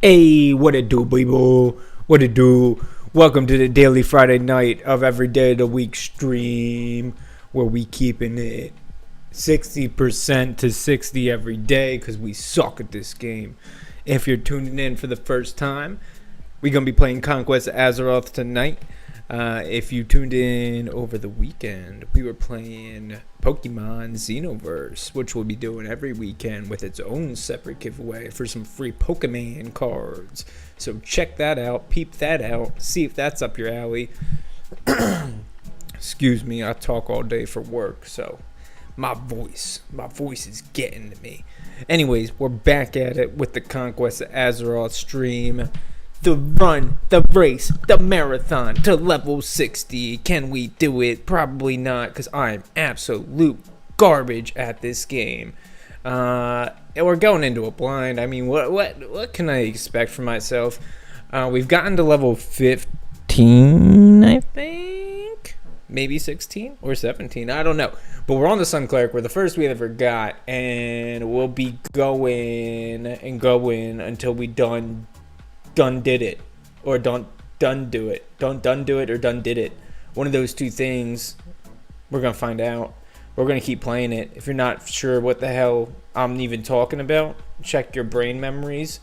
Hey, what it do, people? What it do? Welcome to the daily Friday night of every day of the week stream, where we keeping it 60% to 60 every day because we suck at this game. If you're tuning in for the first time, we're gonna be playing Conquest Azeroth tonight. If you tuned in over the weekend, we were playing Pokemon Xenoverse, which we'll be doing every weekend with its own separate giveaway for some free Pokemon cards. So check that out, peep that out, see if that's up your alley. Excuse me, I talk all day for work, so my voice is getting to me. Anyways, we're back at it with the Conquest Azeroth stream. The run, the race, the marathon to level 60. Can we do it? Probably not, because I'm absolute garbage at this game. And we're going into a blind. I mean, what can I expect from myself? We've gotten to level 15, I think. Maybe 16 or 17. I don't know. But we're on the Sun Cleric. We're the first we ever got. And we'll be going and going until we done did it, or don't done do it. Don't done do it or done did it. One of those two things. We're gonna find out. We're gonna keep playing it. If you're not sure what the hell I'm even talking about, check your brain memories.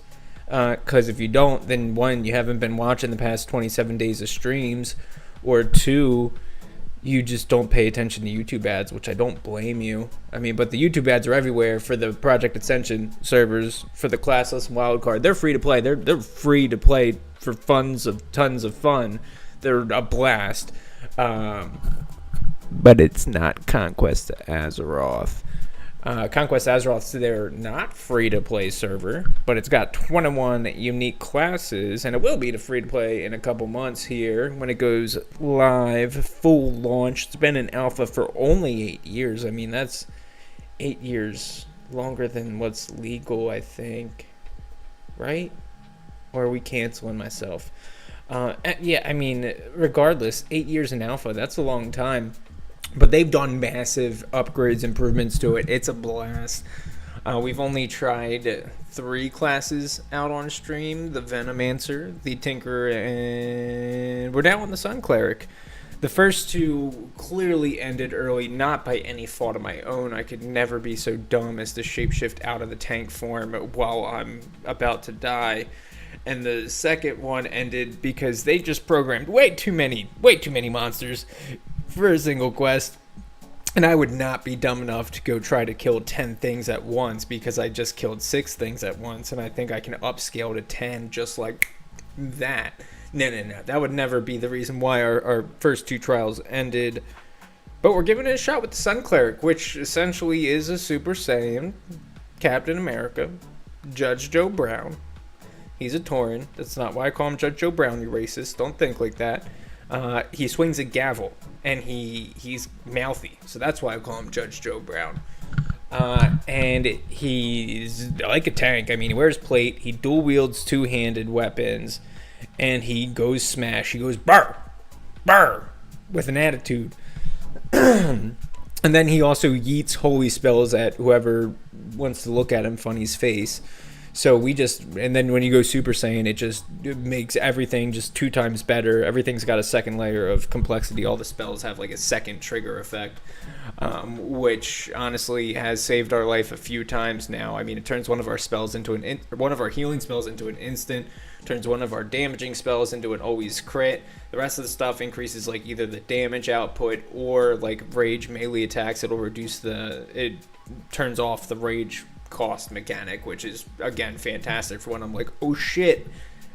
Because if you don't, then one, you haven't been watching the past 27 days of streams, or two, you just don't pay attention to YouTube ads, which I don't blame you. I mean, but the YouTube ads are everywhere for the Project Ascension servers, for the classless wildcard. They're free to play. They're free to play for tons of fun. They're a blast. But it's not Conquest Azeroth. Conquest Azeroth's their not free-to-play server, but it's got 21 unique classes, and it will be the free-to-play in a couple months here when it goes live, full launch. It's been in alpha for only 8 years. I mean, that's 8 years longer than what's legal, I think. Right? Or are we canceling myself? Yeah, I mean, regardless, 8 years in alpha, that's a long time. But they've done massive upgrades, improvements to it. It's a blast. We've only tried 3 classes out on stream. The Venomancer, the Tinker, and we're now on the Sun Cleric. The first 2 clearly ended early, not by any fault of my own. I could never be so dumb as to shapeshift out of the tank form while I'm about to die. And the second one ended because they just programmed way too many monsters for a single quest, and I would not be dumb enough to go try to kill 10 things at once because I just killed 6 things at once, and I think I can upscale to 10 just like that. No, that would never be the reason why our first 2 trials ended. But we're giving it a shot with the Sun Cleric, which essentially is a Super Saiyan Captain America, Judge Joe Brown. He's a Tauren. That's not why I call him Judge Joe Brown, you racist. Don't think like that. He swings a gavel, and he's mouthy, so that's why I call him Judge Joe Brown. And he's like a tank. I mean, he wears plate, he dual wields 2-handed weapons, and he goes smash. He goes burr, burr, with an attitude. And then he also yeets holy spells at whoever wants to look at him funny's face. So and then when you go Super Saiyan, it makes everything just 2 times better. Everything's got a second layer of complexity. All the spells have like a second trigger effect, which honestly has saved our life a few times now. I mean, it turns one of our spells into one of our healing spells into an instant, turns one of our damaging spells into an always crit. The rest of the stuff increases like either the damage output or like rage melee attacks. It turns off the rage cost mechanic, which is again fantastic for when I'm like, oh shit,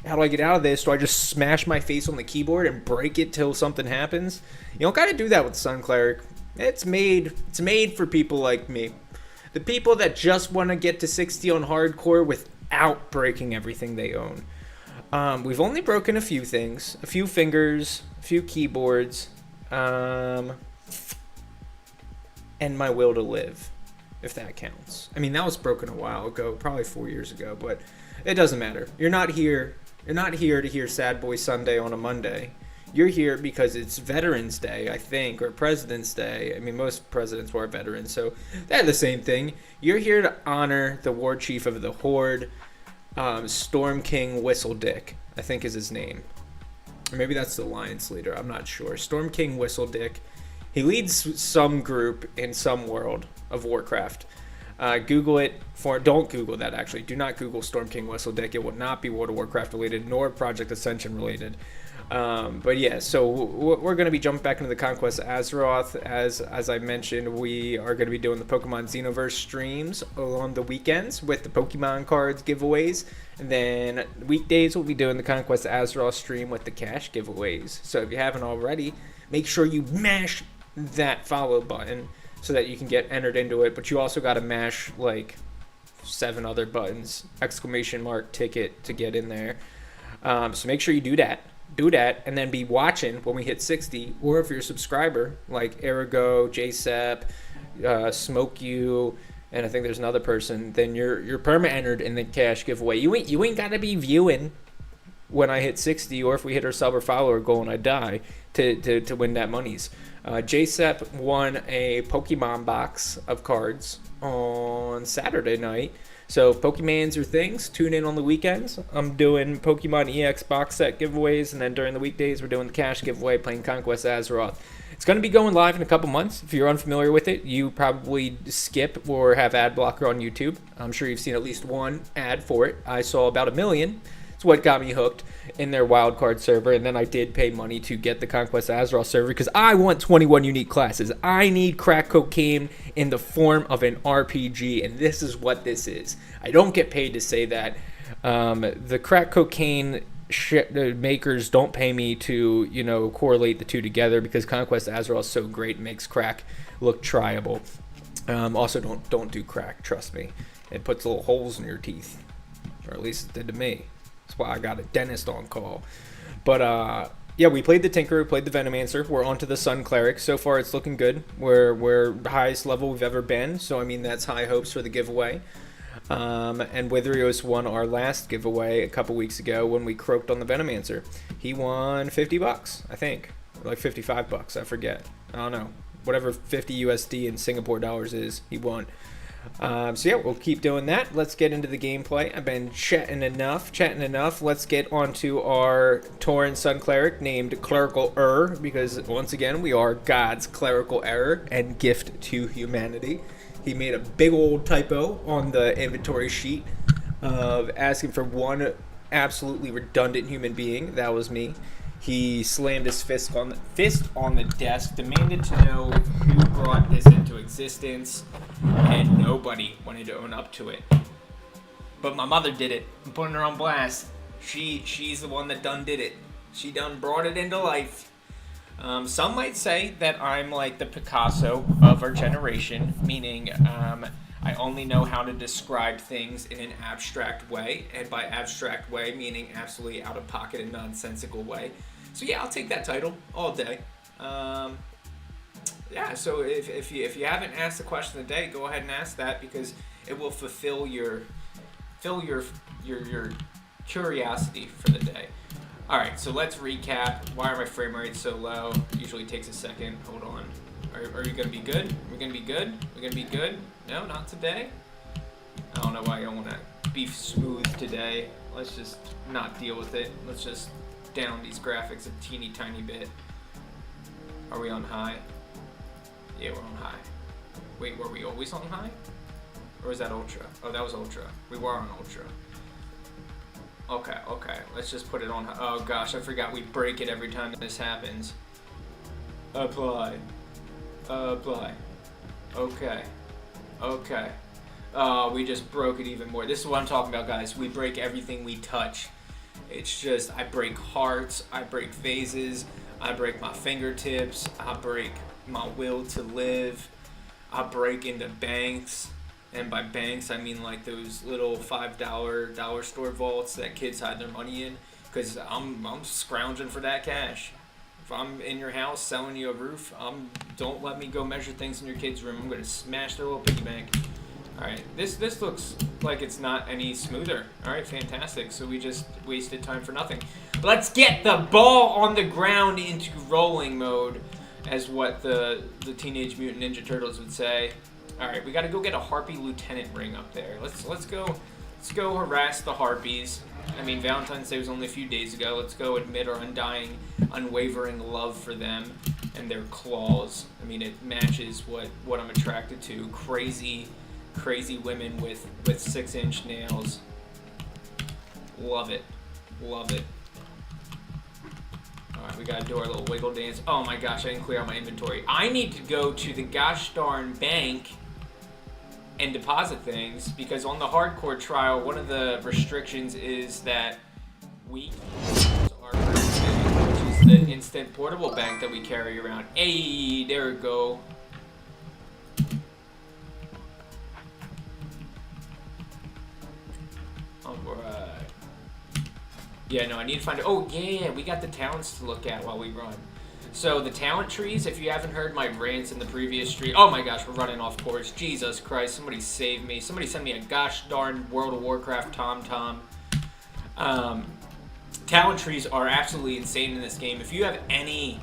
how do I get out of this? Do I just smash my face on the keyboard and break it till something happens? You don't gotta do that with Sun Cleric. It's made for people like me, the people that just want to get to 60 on hardcore without breaking everything they own. We've only broken a few things, a few fingers, a few keyboards, and my will to live, if that counts. I mean, that was broken a while ago, probably 4 years ago, but it doesn't matter. You're not here to hear Sad Boy Sunday on a Monday. You're here because it's Veterans Day, I think, or President's Day. I mean, most presidents were veterans, so they're the same thing. You're here to honor the war chief of the Horde, Storm King Whistledick, I think is his name. Or maybe that's the Alliance leader. I'm not sure. Storm King Whistledick. He leads some group in some world of Warcraft. Google it. Don't Google that, actually. Do not Google Storm King Whistledick. It will not be World of Warcraft related, nor Project Ascension related. But yeah, so we're going to be jumping back into the Conquest Azeroth. As I mentioned, we are going to be doing the Pokemon Xenoverse streams on the weekends with the Pokemon cards giveaways. And then weekdays, we'll be doing the Conquest Azeroth stream with the cash giveaways. So if you haven't already, make sure you mash that follow button so that you can get entered into it. But you also got to mash like 7 other buttons, exclamation mark, ticket to get in there. So make sure you do that, and then be watching when we hit 60. Or if you're a subscriber like Erigo, JSEP, Smoke You, and I think there's another person, then you're perma entered in the cash giveaway. You ain't gotta be viewing when I hit 60, or if we hit our sub or follower goal and I die to win that monies. JSEP won a Pokemon box of cards on Saturday night. So if Pokemans are things, tune in on the weekends. I'm doing Pokemon EX box set giveaways, and then during the weekdays we're doing the cash giveaway playing Conquest Azeroth. It's going to be going live in a couple months. If you're unfamiliar with it, you probably skip or have ad blocker on YouTube. I'm sure you've seen at least one ad for it. I saw about 1 million. It's what got me hooked in their wildcard server, and then I did pay money to get the Conquest Azeroth server because I want 21 unique classes. I need crack cocaine in the form of an RPG, and this is what this is. I don't get paid to say that. The crack cocaine makers don't pay me to, correlate the two together because Conquest Azeroth is so great, it makes crack look tryable. Also, don't do crack, trust me. It puts little holes in your teeth, or at least it did to me. That's why I got a dentist on call. But yeah, we played the Tinker, we played the Venomancer. We're on to the Sun Cleric. So far, it's looking good. We're highest level we've ever been. So I mean, that's high hopes for the giveaway. And Witherios won our last giveaway a couple weeks ago when we croaked on the Venomancer. He won $50, I think, or like $55. I forget. I don't know. Whatever 50 USD in Singapore dollars is, he won. So yeah, we'll keep doing that. Let's get into the gameplay. I've been chatting enough. Let's get onto our Tauren Sun Cleric named Clerical because once again, we are God's clerical error and gift to humanity. He made a big old typo on the inventory sheet of asking for one absolutely redundant human being. That was me. He slammed his fist on the desk, demanded to know who brought this into existence, and nobody wanted to own up to it. But my mother did it. I'm putting her on blast. She's the one that done did it. She done brought it into life. Some might say that I'm like the Picasso of our generation, meaning I only know how to describe things in an abstract way, and by abstract way, meaning absolutely out of pocket and nonsensical way. So yeah, I'll take that title all day. Yeah, so if you haven't asked the question of the day, go ahead and ask that because it will fulfill your curiosity for the day. All right, so let's recap. Why are my frame rates so low? Usually takes a second. Hold on. Are you gonna be good? We're gonna be good? We're gonna be good? No, not today. I don't know why I don't want to be smooth today. Let's just not deal with it. Let's just down these graphics a teeny tiny bit. Are we on high? Yeah, we're on high. Wait, were we always on high? Or was that ultra? Oh, that was ultra. We were on ultra. Okay. Let's just put it on high. Oh gosh, I forgot we break it every time this happens. Apply. Okay. Oh, we just broke it even more. This is what I'm talking about, guys. We break everything we touch. It's just, I break hearts, I break vases, I break my fingertips, I break my will to live, I break into banks. And by banks, I mean like those little $5 dollar store vaults that kids hide their money in. Because I'm scrounging for that cash. If I'm in your house selling you a roof, don't let me go measure things in your kid's room. I'm going to smash their little piggy bank. Alright, this looks like it's not any smoother. Alright, fantastic. So we just wasted time for nothing. Let's get the ball on the ground into rolling mode, as what the Teenage Mutant Ninja Turtles would say. Alright, we gotta go get a Harpy Lieutenant ring up there. Let's go Let's go harass the harpies. I mean, Valentine's Day was only a few days ago. Let's go admit our undying, unwavering love for them and their claws. I mean, it matches what I'm attracted to. Crazy women with 6-inch nails. Love it. Love it. Alright, we gotta do our little wiggle dance. Oh my gosh, I didn't clear out my inventory. I need to go to the gosh darn bank and deposit things, because on the hardcore trial, one of the restrictions is that we are which is the instant portable bank that we carry around. Hey, there we go. Alright. Yeah, no, I need to find... Oh, yeah, we got the talents to look at while we run. So, the talent trees, if you haven't heard my rants in the previous stream... Oh my gosh, we're running off course. Jesus Christ, somebody save me. Somebody send me a gosh darn World of Warcraft tom-tom. Talent trees are absolutely insane in this game. If you have any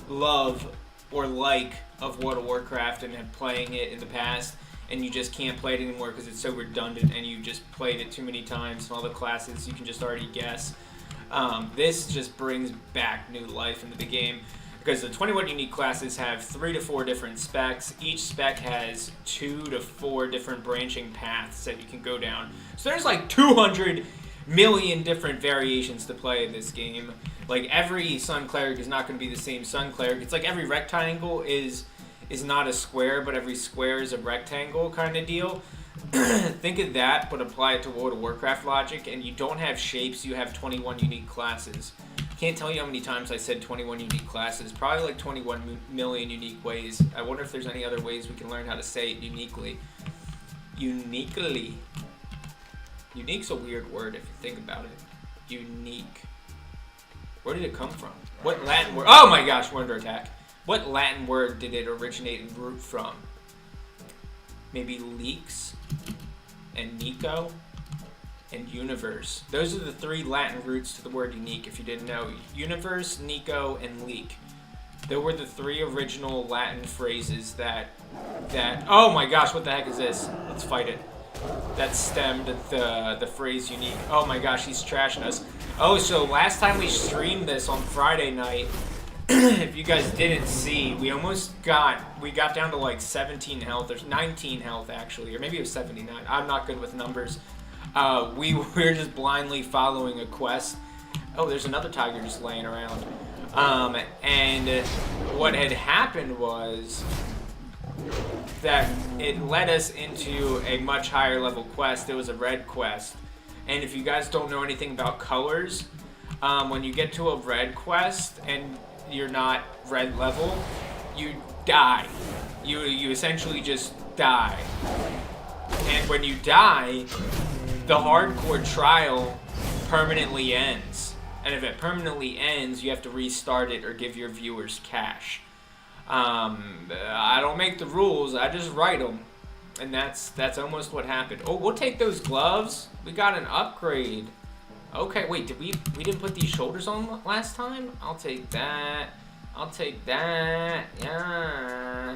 love or like of World of Warcraft and have playing it in the past, and you just can't play it anymore because it's so redundant and you just played it too many times and all the classes you can just already guess, this just brings back new life into the game, because the 21 unique classes have 3 to 4 different specs. Each spec has 2 to 4 different branching paths that you can go down. So there's like 200 million different variations to play in this game. Like, every Sun Cleric is not going to be the same Sun Cleric. It's like every rectangle is not a square, but every square is a rectangle kind of deal. Think of that, but apply it to World of Warcraft logic, and you don't have shapes, you have 21 unique classes. Can't tell you how many times I said 21 unique classes. Probably like 21 million unique ways. I wonder if there's any other ways we can learn how to say it uniquely. Uniquely. Unique's a weird word if you think about it. Unique. Where did it come from? What Latin word? Oh my gosh, we're under attack. What Latin word did it originate and root from? Maybe leaks and Nico and universe. Those are the 3 Latin roots to the word unique, if you didn't know. Universe, Nico, and leak. They were the 3 original Latin phrases that oh my gosh, what the heck is this? Let's fight it. That stemmed the phrase unique. Oh my gosh, he's trashing us. Oh, so last time we streamed this on Friday night, if you guys didn't see, we got down to like 17 health, or 19 health actually, or maybe it was 79. I'm not good with numbers. We were just blindly following a quest. Oh, there's another tiger just laying around. And what had happened was that it led us into a much higher level quest. It was a red quest. And if you guys don't know anything about colors, when you get to a red quest and you're not red level, you die. You essentially just die. And when you die, the hardcore trial permanently ends. And if it permanently ends, you have to restart it or give your viewers cash. I don't make the rules, I just write them. And that's almost what happened. Oh, we'll take those gloves. We got an upgrade. Okay, wait, we didn't put these shoulders on last time? I'll take that. I'll take that. Yeah.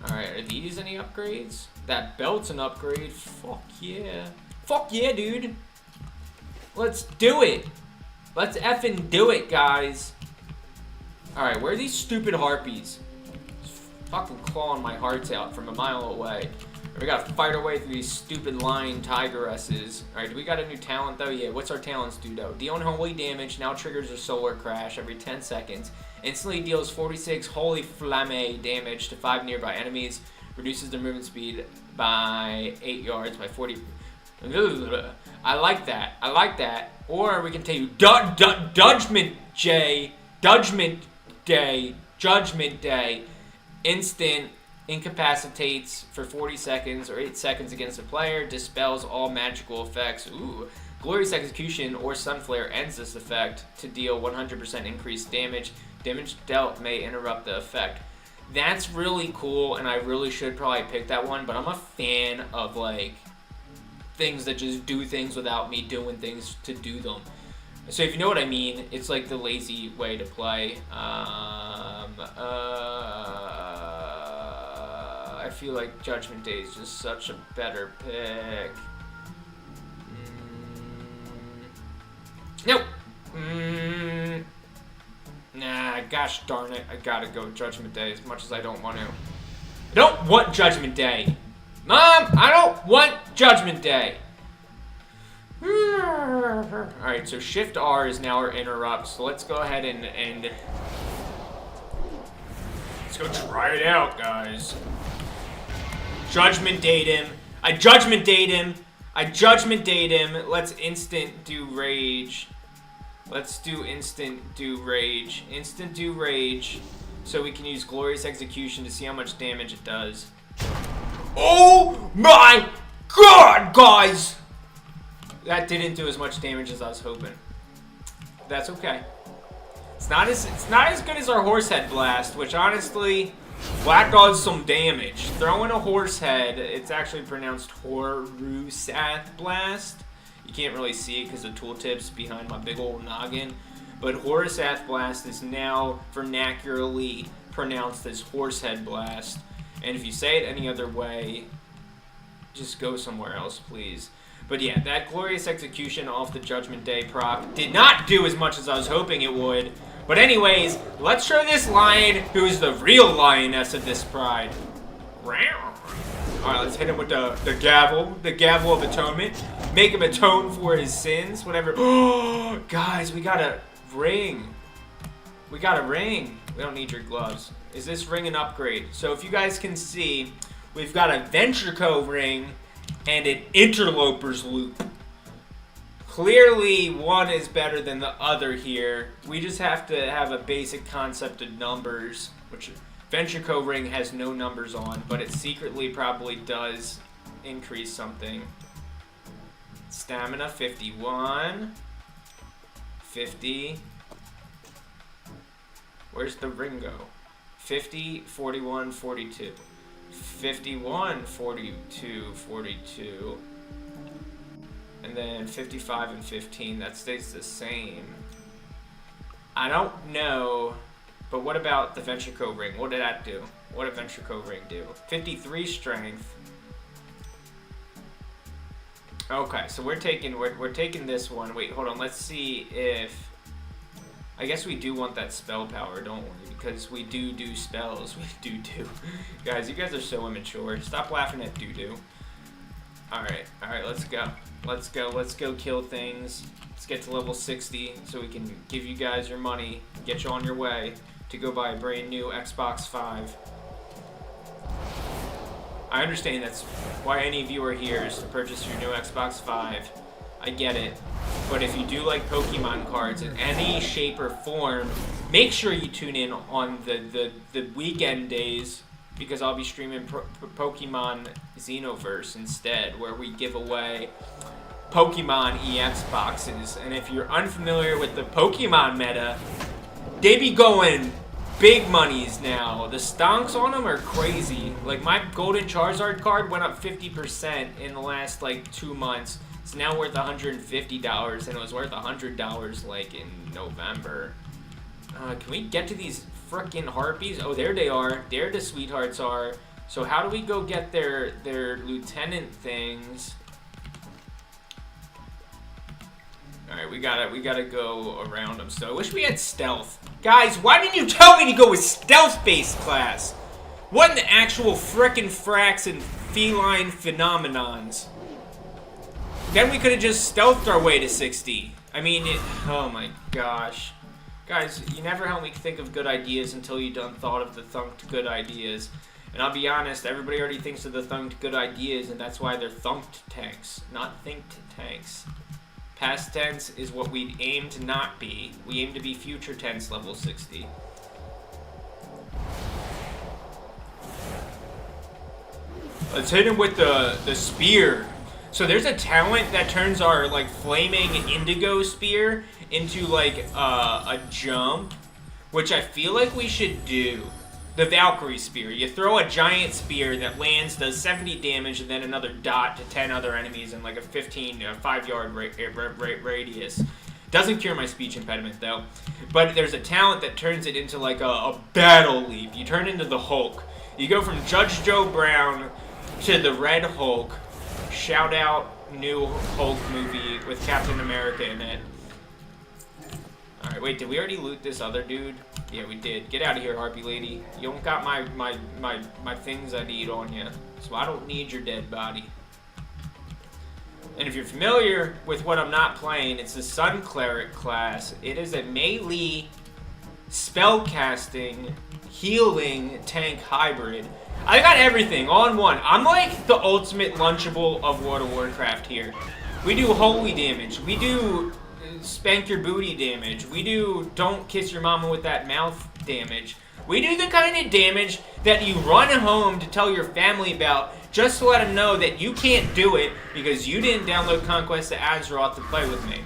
Alright, are these any upgrades? That belt's an upgrade. Fuck yeah. Fuck yeah, dude. Let's do it. Let's effing do it, guys. Alright, where are these stupid harpies? Fucking clawing my hearts out from a mile away. We gotta fight our way through these stupid lying tigeresses. Alright, do we got a new talent though? Yeah, what's our talents do though? Deal unholy damage, now triggers a solar crash every 10 seconds. Instantly deals 46 holy flame damage to 5 nearby enemies. Reduces their movement speed by 8 yards by 40. I like that. I like that. Or we can tell you Judgment Day. Instant incapacitates for 40 seconds or 8 seconds against a player. Dispels all magical effects. Ooh. Glorious Execution or Sunflare ends this effect to deal 100% increased damage. Damage dealt may interrupt the effect. That's really cool, and I really should probably pick that one, but I'm a fan of, like, things that just do things without me doing things to do them. So if you know what I mean, it's like the lazy way to play. I feel like Judgment Day is just such a better pick. Nope. Nah, gosh darn it. I gotta go with Judgment Day as much as I don't want to. I don't want Judgment Day. Mom, I don't want Judgment Day. Alright, so Shift R is now our interrupt. So let's go ahead and let's go try it out, guys. Judgment Date him. I Judgment Date him. I Judgment Date him. Let's instant do rage. Let's do instant do rage. Instant do rage. So we can use Glorious Execution to see how much damage it does. Oh my god, guys! That didn't do as much damage as I was hoping. That's okay. It's not as good as our Horsehead Blast, which honestly, that does some damage. Throwing a Horsehead, it's actually pronounced Horusath Blast. You can't really see it because the tooltip's behind my big old noggin. But Horusath Blast is now vernacularly pronounced as Horsehead Blast. And if you say it any other way, just go somewhere else, please. But yeah, that Glorious Execution off the Judgment Day proc did not do as much as I was hoping it would. But anyways, let's show this lion who's the real lioness of this pride. Alright, let's hit him with the gavel of atonement. Make him atone for his sins, whatever. Oh, guys, we got a ring. We got a ring. We don't need your gloves. Is this ring an upgrade? So if you guys can see, we've got a Venture Co ring and an Interloper's loop. Clearly, one is better than the other here. We just have to have a basic concept of numbers, which Venture Co ring has no numbers on, but it secretly probably does increase something. Stamina 51, 50. Where's the ring go? 50, 41, 42. 51, 42, 42. And then 55 and 15, that stays the same. I don't know, but what about the Venture Co ring? What did that do? What did Venture Co ring do? 53 strength. Okay, so we're taking this one. Wait, hold on. Let's see if I guess we do want that spell power, don't we? Because we do spells. We do. Guys, you guys are so immature. Stop laughing at doo-doo. Alright, let's go. Let's go kill things. Let's get to level 60 so we can give you guys your money, get you on your way to go buy a brand new Xbox 5. I understand that's why any of you are here, is to purchase your new Xbox 5. I get it. But if you do like Pokemon cards in any shape or form, make sure you tune in on the weekend days, because I'll be streaming Pokemon Xenoverse instead, where we give away Pokemon EX boxes. And if you're unfamiliar with the Pokemon meta, they be going big monies now. The stonks on them are crazy. Like, my Golden Charizard card went up 50% in the last, like, 2 months. It's now worth $150, and it was worth $100, like, in November. Can we get to these frickin' harpies? Oh, there they are. There the sweethearts are. So how do we go get their lieutenant things? Alright, we gotta go around them. So I wish we had stealth. Guys, why didn't you tell me to go with stealth-based class? What in the actual frickin' fracs and feline phenomenons? Then we could have just stealthed our way to 60. I mean, oh my gosh. Guys, you never help me think of good ideas until you done thought of the thunked good ideas. And I'll be honest, everybody already thinks of the thunked good ideas, and that's why they're thunked tanks, not thinked tanks. Past tense is what we aim to not be. We aim to be future tense level 60. Let's hit him with the spear. So there's a talent that turns our, like, flaming indigo spear into, like, a jump, which I feel like we should do. The Valkyrie spear. You throw a giant spear that lands, does 70 damage, and then another dot to 10 other enemies in, like, a 5-yard radius. Doesn't cure my speech impediment, though. But there's a talent that turns it into, like, a battle leap. You turn into the Hulk. You go from Judge Joe Brown to the Red Hulk. Shout out new Hulk movie with Captain America in it. Alright, wait, did we already loot this other dude? Yeah, we did. Get out of here, Harpy Lady. You don't got my things I need on you. So I don't need your dead body. And if you're familiar with what I'm not playing, it's the Sun Cleric class. It is a melee spellcasting, healing tank hybrid. I got everything all in one. I'm like the ultimate Lunchable of World of Warcraft here. We do holy damage. We do spank your booty damage. We do don't kiss your mama with that mouth damage. We do the kind of damage that you run home to tell your family about just to let them know that you can't do it because you didn't download Conquest to Azeroth to play with me.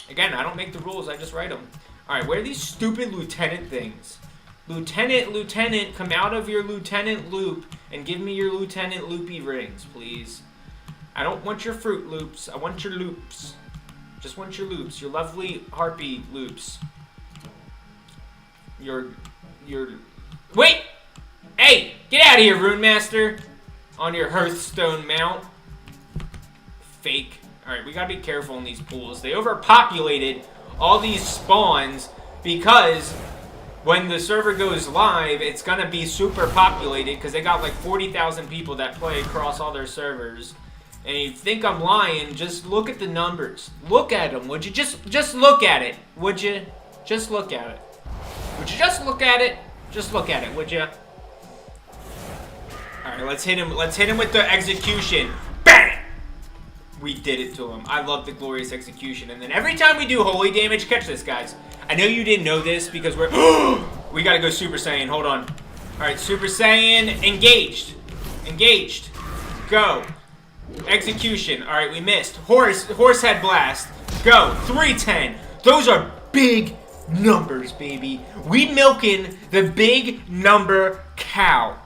Again, I don't make the rules, I just write them. Alright, where are these stupid lieutenant things? Lieutenant, come out of your lieutenant loop and give me your lieutenant loopy rings, please. I don't want your Fruit Loops, I want your loops. Just want your loops, your lovely harpy loops. Your... Wait! Hey! Get out of here, Rune Master! On your Hearthstone mount. Fake. Alright, we gotta be careful in these pools. They overpopulated all these spawns because when the server goes live, it's gonna be super populated because they got like 40,000 people that play across all their servers. And you think I'm lying, just look at the numbers. Look at them, would you? Just look at it, would you? Just look at it. Would you just look at it? Just look at it, would you? Alright, let's hit him. Let's hit him with the execution. Bang! We did it to him. I love the glorious execution. And then every time we do holy damage, catch this, guys. I know you didn't know this because we're... we gotta go Super Saiyan. Hold on. Alright, Super Saiyan. Engaged. Engaged. Go. Execution. Alright, we missed. Horsehead Blast. Go. 310. Those are big numbers, baby. We milking the big number cow.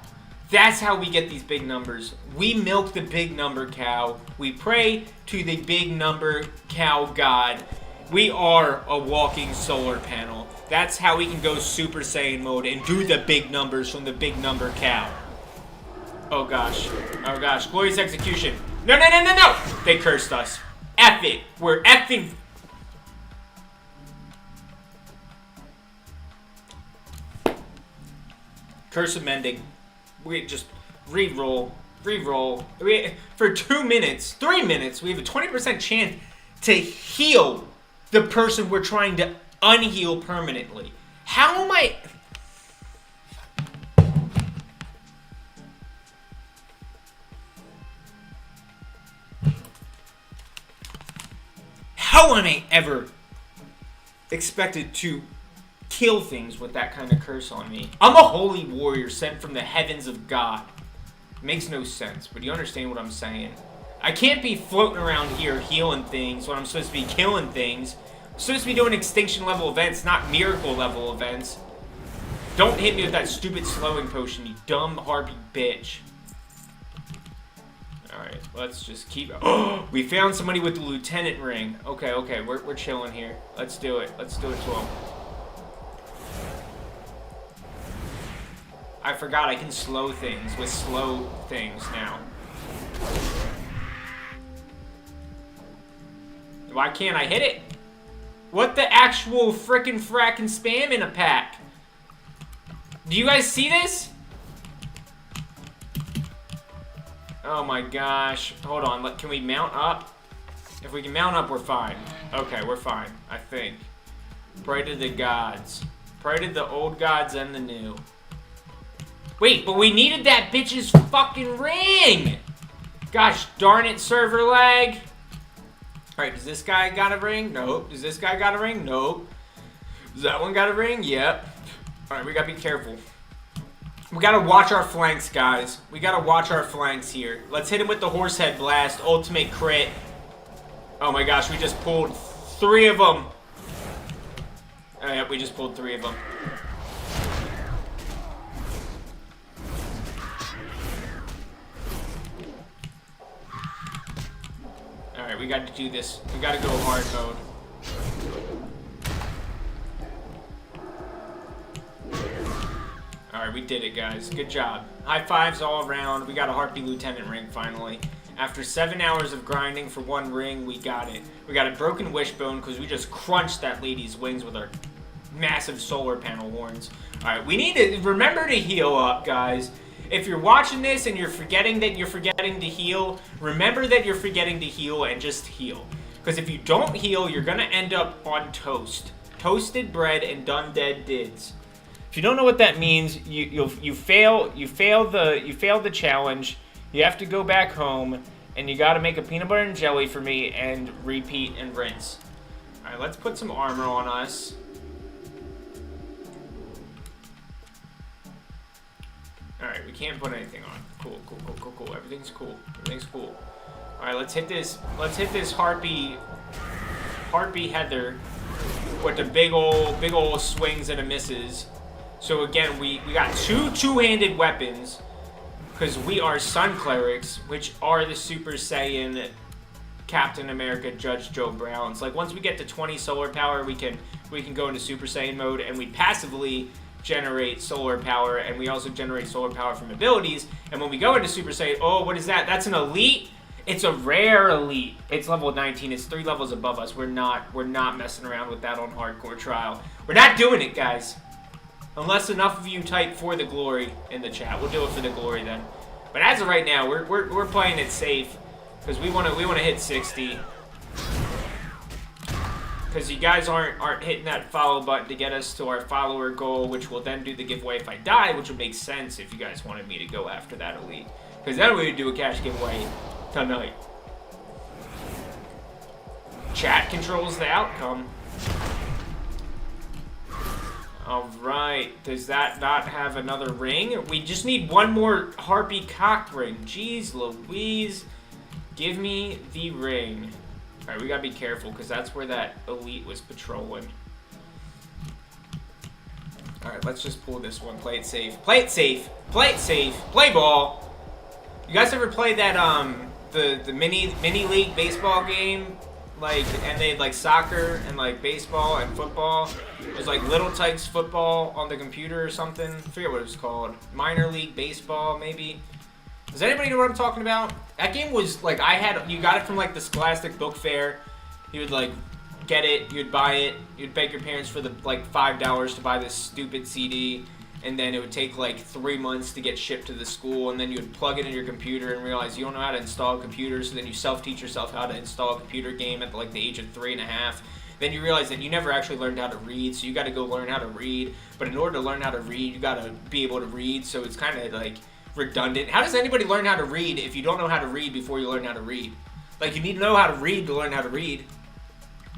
That's how we get these big numbers. We milk the big number cow. We pray to the big number cow god. We are a walking solar panel. That's how we can go Super Saiyan mode and do the big numbers from the big number cow. Oh gosh. Oh gosh. Glorious execution. No, no, no, no, no! They cursed us. F it. We're effing... Curse amending. We just re-roll. For 2 minutes, 3 minutes, we have a 20% chance to heal the person we're trying to unheal permanently. How am I... How am I ever expected to kill things with that kind of curse on me? I'm a holy warrior sent from the heavens of God. Makes no sense, but you understand what I'm saying. I can't be floating around here healing things when I'm supposed to be killing things. I'm supposed to be doing extinction level events, not miracle level events. Don't hit me with that stupid slowing potion, you dumb harpy bitch. Alright, let's just keep... Oh, we found somebody with the lieutenant ring. Okay, okay, we're chilling here. Let's do it. Let's do it to him. I forgot I can slow things with slow things now. Why can't I hit it? What the actual frickin' frackin' spam in a pack? Do you guys see this? Oh my gosh. Hold on, can we mount up? If we can mount up, we're fine. Okay, we're fine, I think. Pray to the gods. Pray to the old gods and the new. Wait, but we needed that bitch's fucking ring! Gosh darn it, server lag. Alright, does this guy got a ring? Nope. Does this guy got a ring? Nope. Does that one got a ring? Yep. Alright, we gotta be careful. We gotta watch our flanks, guys. We gotta watch our flanks here. Let's hit him with the Horsehead Blast. Ultimate crit. Oh my gosh, we just pulled 3 of them. Oh, yep, we just pulled 3 of them. Alright, we got to do this. We got to go hard mode. Alright, we did it, guys. Good job. High fives all around. We got a Harpy Lieutenant ring, finally. After 7 hours of grinding for one ring, we got it. We got a broken wishbone because we just crunched that lady's wings with our massive solar panel horns. Alright, we need to remember to heal up, guys. If you're watching this and you're forgetting that you're forgetting to heal, remember that you're forgetting to heal and just heal. Because if you don't heal, you're going to end up on toast. Toasted bread and done dead dids. If you don't know what that means, you fail the challenge. You have to go back home, and you got to make a peanut butter and jelly for me and repeat and rinse. All right, let's put some armor on us. All right, we can't put anything on. Cool. Everything's cool. All right, let's hit this harpy heather with the big old swings and a misses. So again, we got two-handed weapons because we are Sun Clerics, which are the Super Saiyan Captain America Judge Joe Browns. Like once we get to 20 solar power, we can go into Super Saiyan mode, and we passively generate solar power, and we also generate solar power from abilities. And when we go into Super Saiyan, oh, what is that? That's an elite. It's a rare elite. It's level 19. It's 3 levels above us. We're not messing around with that on hardcore trial. We're not doing it, guys. Unless enough of you type for the glory in the chat. We'll do it for the glory then. But as of right now, we're playing it safe because we want to hit 60. Because you guys aren't hitting that follow button to get us to our follower goal, which will then do the giveaway if I die, which would make sense if you guys wanted me to go after that elite. Because then we would do a cash giveaway tonight. Chat controls the outcome. Alright, does that not have another ring? We just need one more Harpy cock ring. Jeez Louise. Give me the ring. Alright, we gotta be careful because that's where that elite was patrolling. Alright, let's just pull this one. Play it safe. Play it safe. Play it safe. Play ball. You guys ever play that, the mini league baseball game? Like, and they had like soccer and like baseball and football. It was like Little Tykes football on the computer or something. I forget what it was called. Minor league baseball, maybe. Does anybody know what I'm talking about? That game was like, you got it from like the Scholastic Book Fair. You would like get it, you'd buy it, you'd beg your parents for the like $5 to buy this stupid CD. And then it would take like 3 months to get shipped to the school, and then you would plug it in your computer and realize you don't know how to install a computer, so then you self-teach yourself how to install a computer game at like the age of 3.5. Then you realize that you never actually learned how to read, so you got to go learn how to read. But in order to learn how to read, you got to be able to read, so it's kind of like redundant. How does anybody learn how to read if you don't know how to read before you learn how to read? Like, you need to know how to read to learn how to read.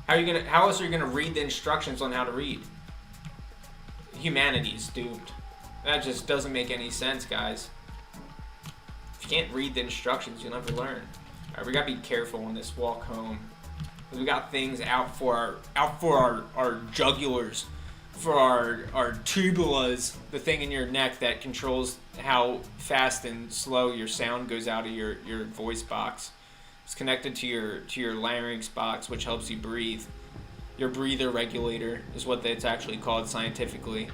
How else are you gonna read the instructions on how to read? Humanity is doomed. That just doesn't make any sense, guys. If you can't read the instructions, you'll never learn. Alright, we gotta be careful on this walk home. We got things out for our jugulars, for our tubulas, the thing in your neck that controls how fast and slow your sound goes out of your voice box. It's connected to your larynx box, which helps you breathe. Your breather regulator is what it's actually called scientifically.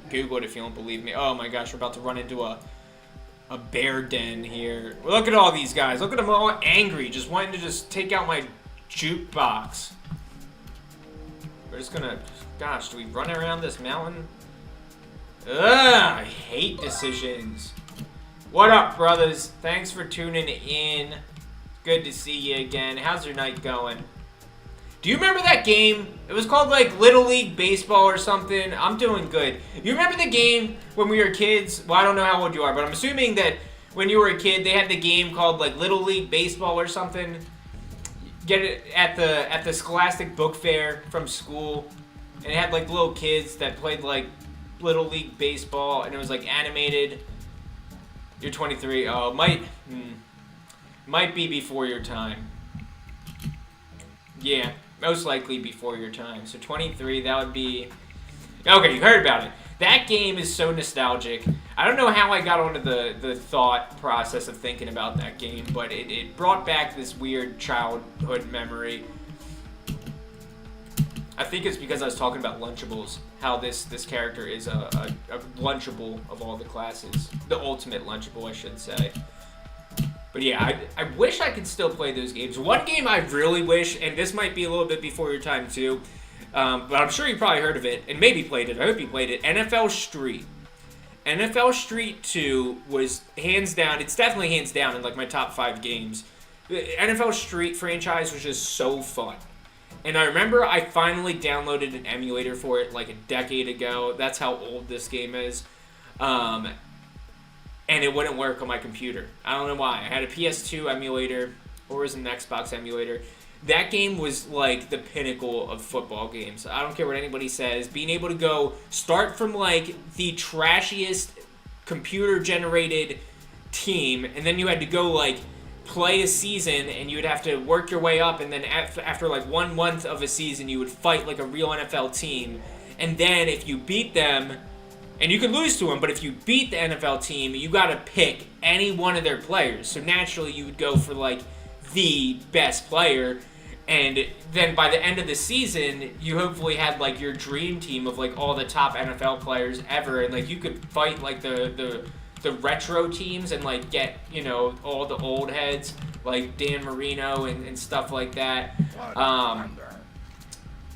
Google it if you don't believe me. Oh my gosh, we're about to run into a bear den here. Look at all these guys. Look at them all angry, just wanting to just take out my jukebox. We're just gonna... Gosh, do we run around this mountain? Ugh, I hate decisions. What up, brothers? Thanks for tuning in. Good to see you again. How's your night going? Do you remember that game? It was called like Little League Baseball or something. I'm doing good. You remember the game when we were kids? Well, I don't know how old you are, but I'm assuming that when you were a kid, they had the game called like Little League Baseball or something. Get it at the Scholastic Book Fair from school, and it had like little kids that played like Little League Baseball, and it was like animated. You're 23. Oh, might be before your time. Yeah, most likely before your time. So 23, that would be... Okay, you heard about it. That game is so nostalgic. I don't know how I got onto the thought process of thinking about that game, but it brought back this weird childhood memory. I think it's because I was talking about Lunchables, how this character is a Lunchable of all the classes. The ultimate Lunchable, I should say. But yeah, I wish I could still play those games. One game I really wish, and this might be a little bit before your time too, but I'm sure you probably heard of it, and maybe played it. I hope you played it. NFL Street. NFL Street 2 was hands down, it's definitely hands down in like my top 5 games. The NFL Street franchise was just so fun. And I remember I finally downloaded an emulator for it like a decade ago. That's how old this game is. And it wouldn't work on my computer. I don't know why. I had a PS2 emulator, or was an Xbox emulator. That game was like the pinnacle of football games. I don't care what anybody says. Being able to go start from like the trashiest computer-generated team, and then you had to go like play a season, and you would have to work your way up, and then after like 1 month of a season, you would fight like a real NFL team. And then if you beat them, and you could lose to them, but if you beat the NFL team, you got to pick any one of their players. So naturally, you would go for like the best player. And then by the end of the season, you hopefully had like your dream team of like all the top NFL players ever, and like you could fight like the retro teams and like get, you know, all the old heads like Dan Marino and stuff like that.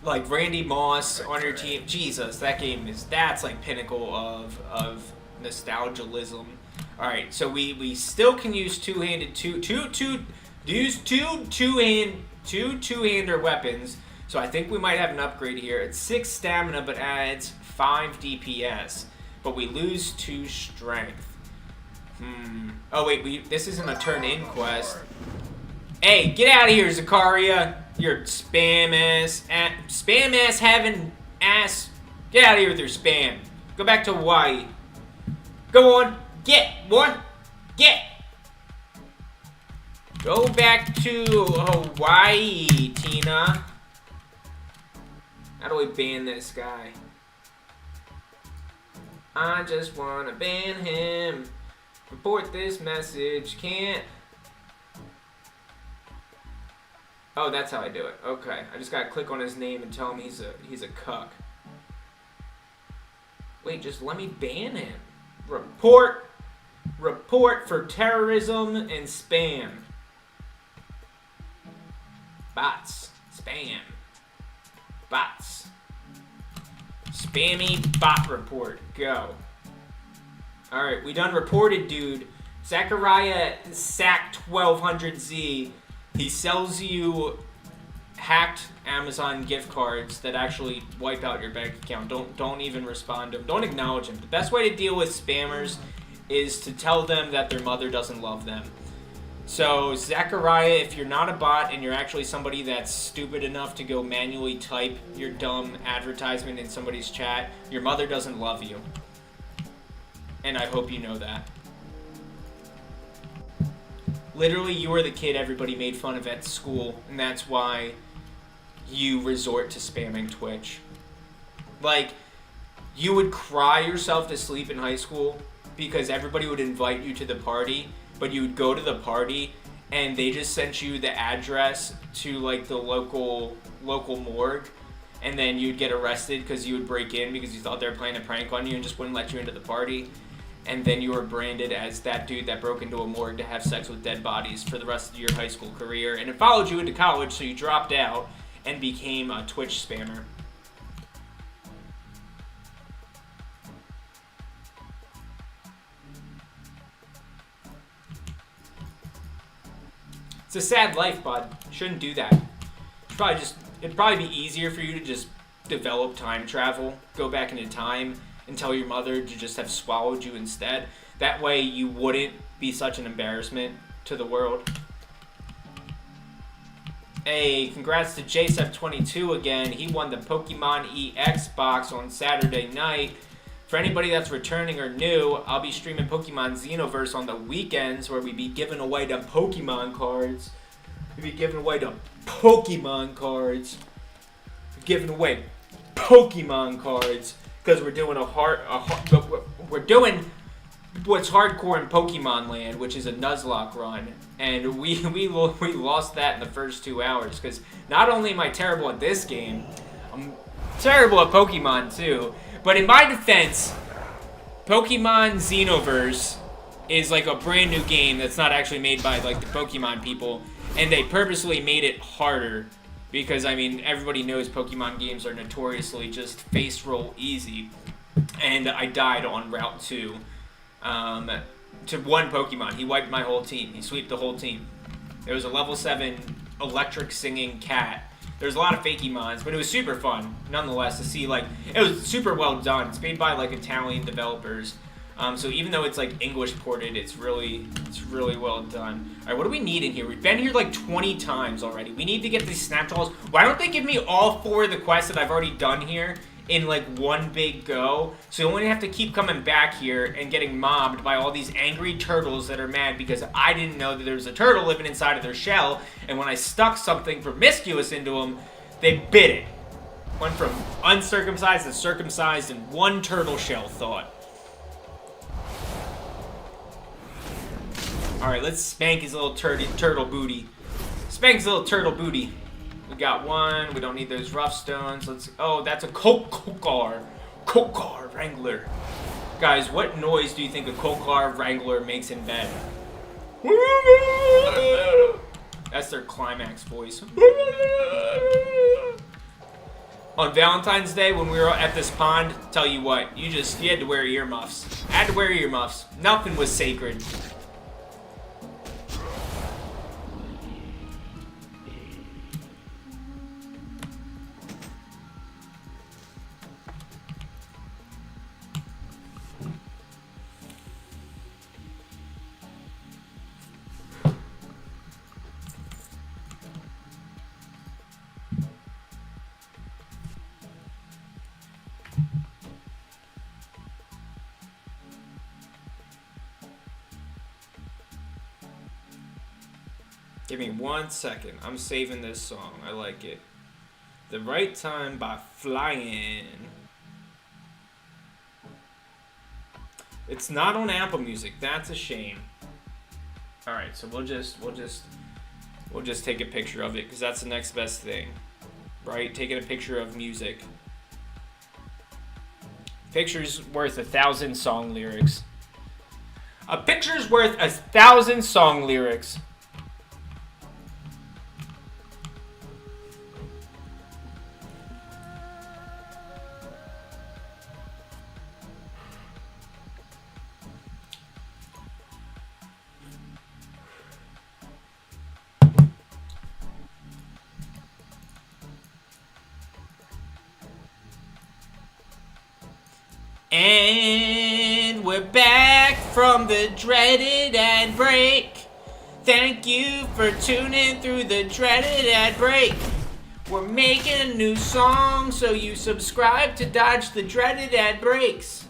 Like Randy Moss on your team. Jesus, that's like pinnacle of nostalgialism. All right, so we still can use two-hander weapons. So I think we might have an upgrade here. It's 6 stamina, but adds 5 DPS. But we lose 2 strength. Oh wait, this isn't a turn-in quest. Hey, get out of here, Zakaria! You're spam ass having ass. Get out of here with your spam. Go back to Hawaii. Go on, get boy, get. Go back to Hawaii, Tina. How do we ban this guy? I just wanna ban him. Report this message. Can't. Oh, that's how I do it. Okay, I just gotta click on his name and tell him he's a cuck. Wait, just let me ban him. Report for terrorism and spam. Bots. Spam. Bots. Spammy bot report. Go. Alright, we done reported, dude. Zachariah Sack 1200Z. He sells you hacked Amazon gift cards that actually wipe out your bank account. Don't even respond to him. Don't acknowledge him. The best way to deal with spammers is to tell them that their mother doesn't love them. So, Zachariah, if you're not a bot and you're actually somebody that's stupid enough to go manually type your dumb advertisement in somebody's chat, your mother doesn't love you. And I hope you know that. Literally, you were the kid everybody made fun of at school, and that's why you resort to spamming Twitch. Like, you would cry yourself to sleep in high school because everybody would invite you to the party, but you would go to the party and they just sent you the address to like the local morgue, and then you'd get arrested because you would break in because you thought they were playing a prank on you and just wouldn't let you into the party. And then you were branded as that dude that broke into a morgue to have sex with dead bodies for the rest of your high school career. And it followed you into college, so you dropped out and became a Twitch spammer. It's a sad life, bud. Shouldn't do that. It'd probably be easier for you to just develop time travel, go back into time, and tell your mother to just have swallowed you instead. That way you wouldn't be such an embarrassment to the world. Hey, congrats to JSF22 again. He won the Pokemon EX box on Saturday night. For anybody that's returning or new, I'll be streaming Pokemon Xenoverse on the weekends where we be giving away the Pokemon cards. We be giving away the Pokemon cards. We're giving away Pokemon cards. Because we're doing we're doing what's hardcore in Pokemon Land, which is a Nuzlocke run, and we lost that in the first 2 hours. Because not only am I terrible at this game, I'm terrible at Pokemon too. But in my defense, Pokemon Xenoverse is like a brand new game that's not actually made by like the Pokemon people, and they purposely made it harder because I mean everybody knows Pokemon games are notoriously just face roll easy, and I died on Route 2 to one Pokemon. He wiped my whole team. He sweeped the whole team. There was a level 7 electric singing cat. There's a lot of Fakemons, but it was super fun nonetheless to see. Like, it was super well done. It's made by like Italian developers, so even though it's like English ported, it's really well done. All right, what do we need in here? We've been here like 20 times already. We need to get these Snapjaws. Why don't they give me all 4 of the quests that I've already done here in like one big go, so you only have to keep coming back here and getting mobbed by all these angry turtles that are mad because I didn't know that there was a turtle living inside of their shell, and when I stuck something promiscuous into them, they bit it. Went from uncircumcised to circumcised in one turtle shell thought. Alright, let's spank his little turtle booty. Spank his little turtle booty. We got one. We don't need those rough stones. Oh, that's a Kokar Wrangler. Guys, what noise do you think a Kokar Wrangler makes in bed? That's their climax voice. On Valentine's Day, when we were at this pond, tell you what, you had to wear earmuffs. Had to wear earmuffs. Nothing was sacred. Give me 1 second. I'm saving this song. I like it. The Right Time by Flying. It's not on Apple Music. That's a shame. All right, so we'll just take a picture of it because that's the next best thing, right? Taking a picture of music. Picture's worth 1,000 song lyrics. A picture's worth 1,000 song lyrics. And we're back from the dreaded ad break. Thank you for tuning through the dreaded ad break. We're making a new song, so you subscribe to dodge the dreaded ad breaks.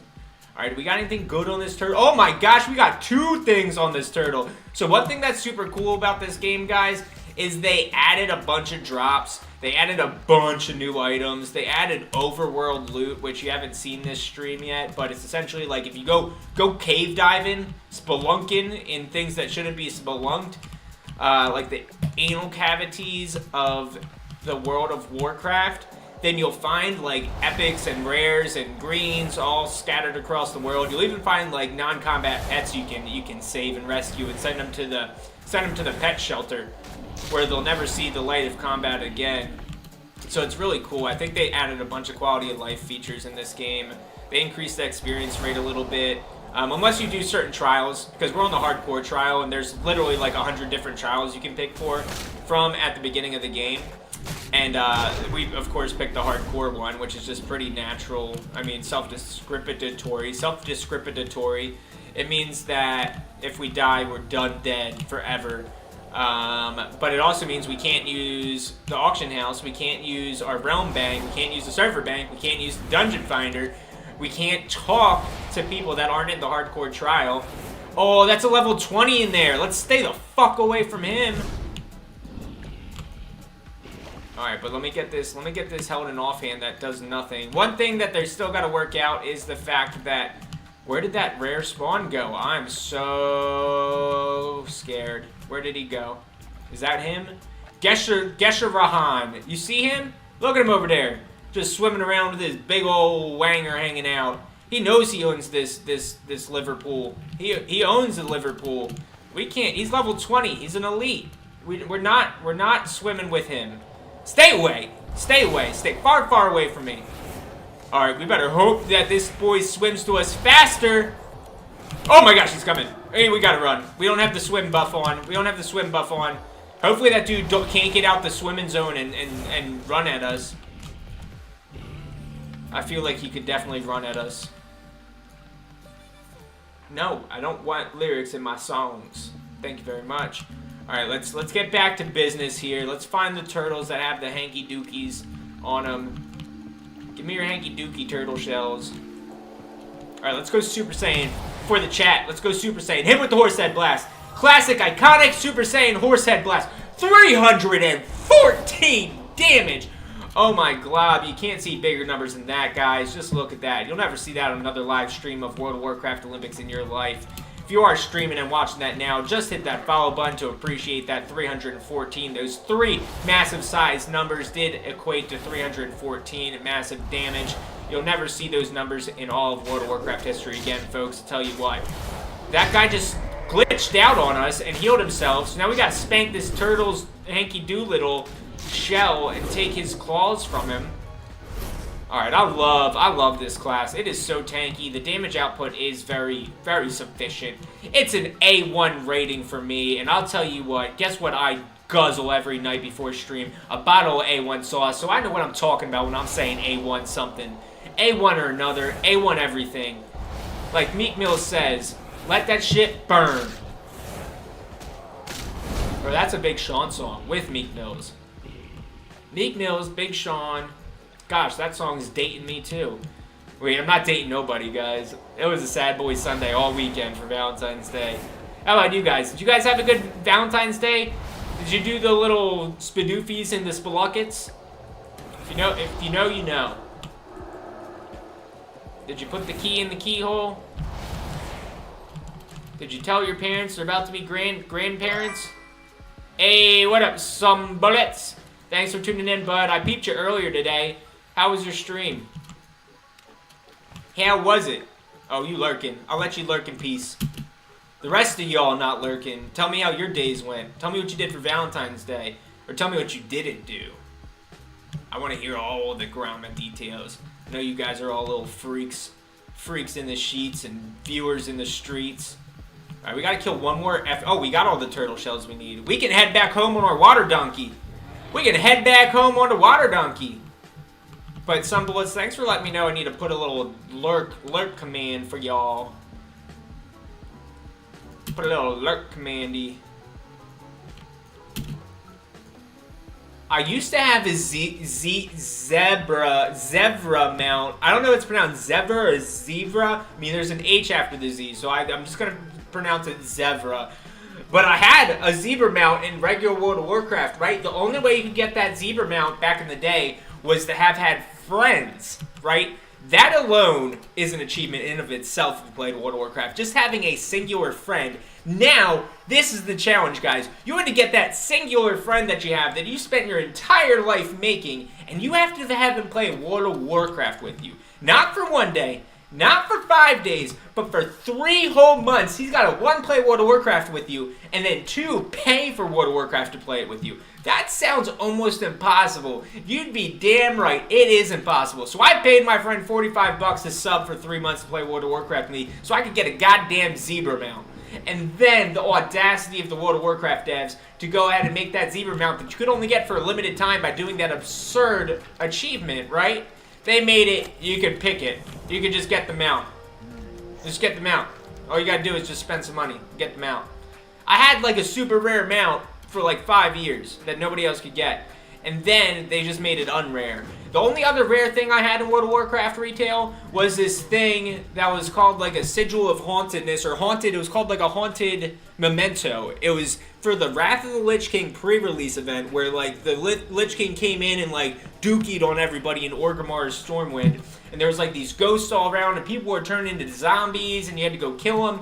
Alright, we got anything good on this turtle? Oh my gosh, we got 2 things on this turtle. So one thing that's super cool about this game, guys, is they added a bunch of drops. They added a bunch of new items. They added overworld loot, which you haven't seen this stream yet, but it's essentially like if you go cave diving, spelunking in things that shouldn't be spelunked, like the anal cavities of the World of Warcraft, then you'll find like epics and rares and greens all scattered across the world. You'll even find like non-combat pets you can save and rescue and send them to the pet shelter, where they'll never see the light of combat again. So it's really cool. I think they added a bunch of quality of life features in this game. They increased the experience rate a little bit. Unless you do certain trials, because we're on the hardcore trial, and there's literally like 100 different trials you can pick from at the beginning of the game. And we, of course, picked the hardcore one, which is just pretty natural. I mean, self-discriminatory. It means that if we die, we're done dead forever. But it also means we can't use the auction house, we can't use our realm bank, we can't use the server bank, we can't use the dungeon finder, we can't talk to people that aren't in the hardcore trial. Oh, that's a level 20 in there. Let's stay the fuck away from him. Alright, but let me get this held in offhand that does nothing. One thing that they're still got to work out is the fact that, where did that rare spawn go? I'm so scared. Where did he go? Is that him? Gesher Rahan. You see him? Look at him over there. just swimming around with his big old wanger hanging out. He knows he owns this Liverpool. He owns the Liverpool. We can't. He's level 20. He's an elite. We're not swimming with him. Stay away. Stay away. Stay far away from me. All right, we better hope that this boy swims to us faster. Oh my gosh, he's coming. Hey, we gotta run. We don't have the swim buff on. We don't have the swim buff on. Hopefully that dude can't get out the swimming zone and run at us. I feel like he could definitely run at us. No, I don't want lyrics in my songs. Thank you very much. All right, let's get back to business here. Let's find the turtles that have the hanky dookies on them. Give me your hanky dookie turtle shells. All right, let's go Super Saiyan for the chat. Let's go Super Saiyan. Hit with the horse head blast. Classic, iconic Super Saiyan horse head blast. 314 damage. Oh my glob, you can't see bigger numbers than that, guys. Just look at that. You'll never see that on another live stream of World of Warcraft Olympics in your life. If you are streaming and watching that now, just hit that follow button to appreciate that 314. Those three massive size numbers did equate to 314 massive damage. You'll never see those numbers in all of World of Warcraft history again, folks. I'll tell you what. That guy just glitched out on us and healed himself. So now we gotta spank this turtle's hanky doolittle shell and take his claws from him. Alright, I love this class. It is so tanky. The damage output is very sufficient. It's an A1 rating for me, and I'll tell you what, guess what I guzzle every night before stream? A bottle of A1 sauce, so I know what I'm talking about when I'm saying A1 something. A1 or another, A1 everything. Like Meek Mill says, let that shit burn. Or that's a Big Sean song with Meek Mills. Meek Mills, Big Sean. Gosh, that song is dating me too. Wait, I'm not dating nobody, guys. It was a sad boy Sunday all weekend for Valentine's Day. How about you guys? Did you guys have a good Valentine's Day? Did you do the little spidoofies and the speluckets? If you know, you know. Did you put the key in the keyhole? Did you tell your parents they're about to be grandparents? Hey, what up, some bullets? Thanks for tuning in, bud. I peeped you earlier today. How was your stream? How was it? Oh, you lurking. I'll let you lurk in peace. The rest of y'all not lurking. Tell me how your days went. Tell me what you did for Valentine's Day. Or tell me what you didn't do. I want to hear all the ground details. I know you guys are all little freaks. Freaks in the sheets and viewers in the streets. Alright, we gotta kill one more Oh, we got all the turtle shells we need. We can head back home on our water donkey. We can head back home on the water donkey. But some bullets, thanks for letting me know I need to put a little lurk command for y'all. Put a little lurk commandy. I used to have a zebra mount. I don't know if it's pronounced zebra or zebra. I mean, there's an H after the Z, so I'm just gonna pronounce it zebra. But I had a zebra mount in regular World of Warcraft, right? The only way you could get that zebra mount back in the day was to have had friends, right? That alone is an achievement in and of itself if you played World of Warcraft. Just having a singular friend. Now, this is the challenge, guys. You want to get that singular friend that you have that you spent your entire life making, and you have to have him play World of Warcraft with you. Not for one day, not for 5 days, but for 3 whole months. He's got to 1, play World of Warcraft with you, and then 2, pay for World of Warcraft to play it with you. That sounds almost impossible. You'd be damn right, it is impossible. So I paid my friend $45 to sub for 3 months to play World of Warcraft with me so I could get a goddamn zebra mount. And then the audacity of the World of Warcraft devs to go ahead and make that zebra mount that you could only get for a limited time by doing that absurd achievement, right? They made it, you could pick it. You could just get the mount. Just get the mount. All you gotta do is just spend some money, get the mount. I had like a super rare mount for like 5 years that nobody else could get. And then they just made it unrare. The only other rare thing I had in World of Warcraft retail was this thing that was called like a Sigil of Hauntedness or Haunted. It was called like a Haunted Memento. It was for the Wrath of the Lich King pre-release event where like the Lich King came in and like dookied on everybody in Orgrimmar's Stormwind. And there was like these ghosts all around and people were turning into zombies and you had to go kill them.